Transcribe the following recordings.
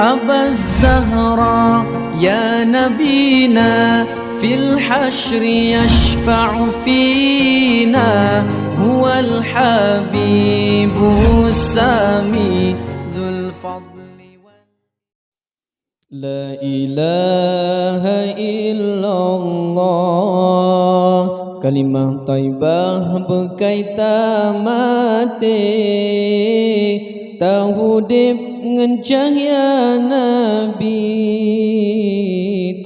أبا الزهراء يا نبينا في الحشر يشفع فينا هو الحبيب السامي ذو الفضل لا إله إلا الله kalimah taibah berkaitan mati tahudib ngan cahaya Nabi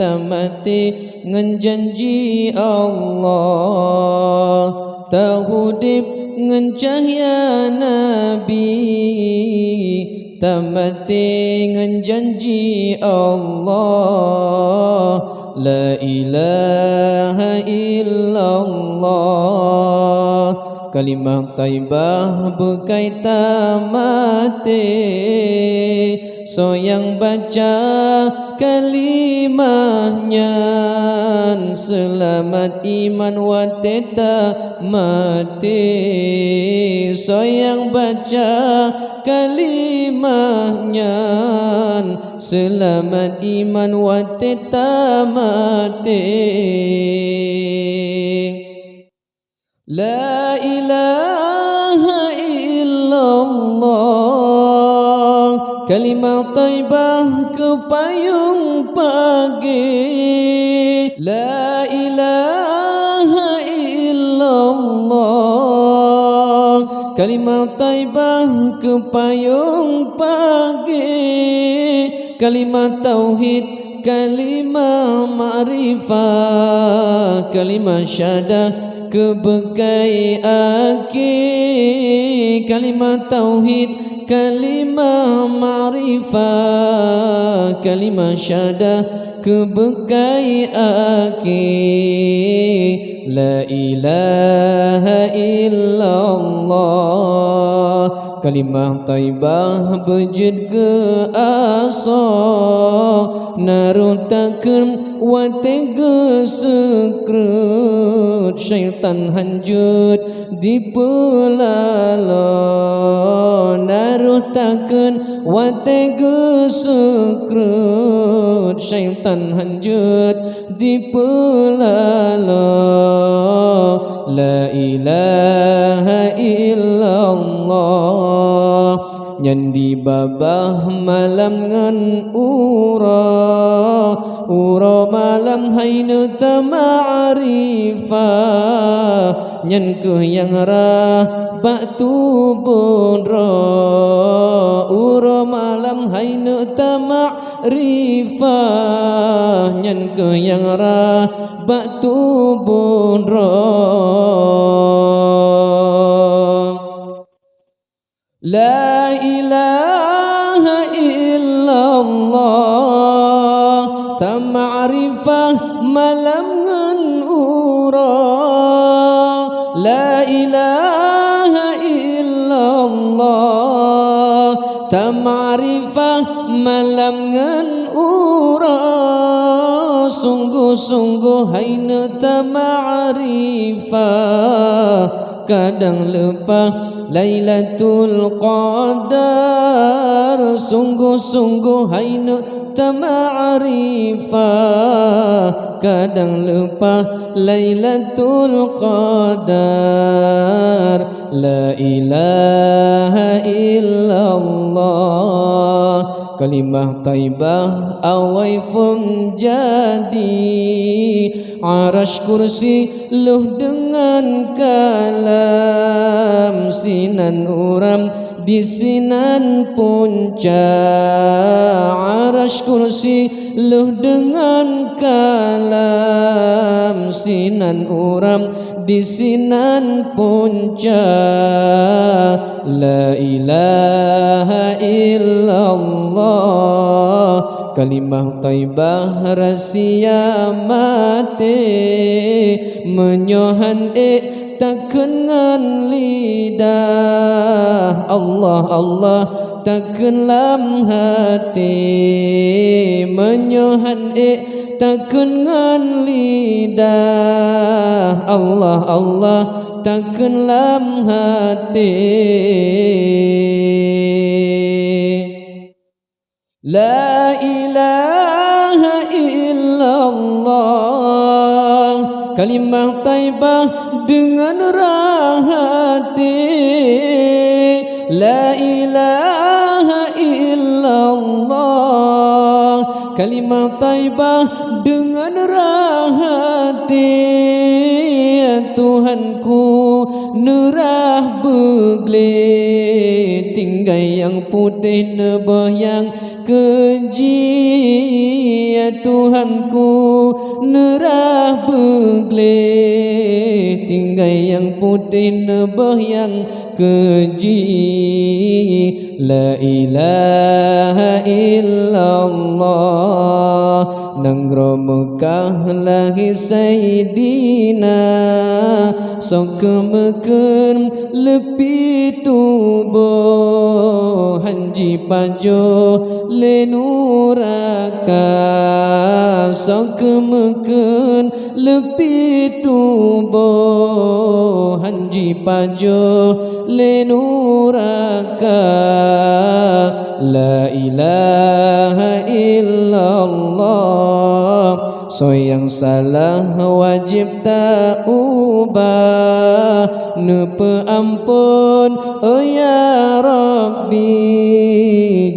tamati ngan janji Allah tahudib ngan cahaya Nabi tamati ngan janji Allah la ilaha illallah kalimah taibah berkaitan mati so yang baca kalimahnya selamat iman wa teta mati so yang baca kalimahnya selamat iman wa teta mati la ilaha illallah kalimah taibah kepayung pagi la ilaha illallah kalimah taibah kepayung pagi kalimah tauhid kalimah ma'rifah kalimah syahadah kebekai aki kalimah tauhid kalimah ma'rifah kalimah syahadah kebekai aki la ilaha illallah kalimah taibah bejid ke asa narutakan watega sekrut syaitan hanjut di pelala narutakan watega sekrut syaitan hanjut di pelala la ilaha illallah nyandi babah malam ngan ura malam hainu tama'rifah nyan ke yang rah batu bonra ura malam hainu tama'rifah nyan ke yang rah batu bonra la ilaha illallah tama'rifah malam ngan ura la ilaha illallah tama'rifah malam ngan ura sungguh-sungguh haina tama'rifah kadang lupa Lailatul Qadar sungguh-sungguh haina tama'rifah kadang lupa Lailatul Qadar la ilaha illallah kalimah taibah awai fum jadi arash kursi luh dengan kalam sinan uram di sinan punca arash kursi luh dengan kalam sinan uram di sinan punca la ilaha illallah kalimah taibah rahsia mati menyohan takkan ngan lidah Allah Allah takkan lam hati menyohan takkan ngan lidah Allah Allah takkan lam hati La ilaha illallah, kalimah taibah dengan rahati. La ilaha illallah, kalimah taibah dengan rahati. Tuhanku nurah begle, tinggai yang putih nebah yang keji. Tuhanku nurah begle, tinggai yang putih nebah yang keji. La ilaha illallah, nangro Mekah lahi Sayyidina. Sok meken lepi tubuh hanji pajo lenuraka. Sok meken lepi tubuh hanji pajo lenuraka. La ilaha illallah, so yang salah wajib tak ubah. Nepe ampun oh ya Rabbi,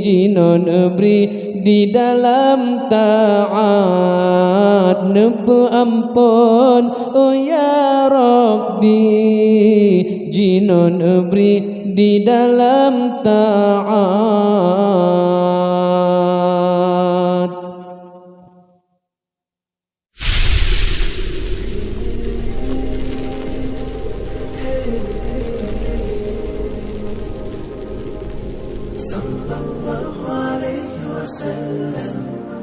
jinon beri di dalam taat. Nepe ampun oh ya Rabbi, jinon beri di dalam taat. Sallallahu alaihi wasallam.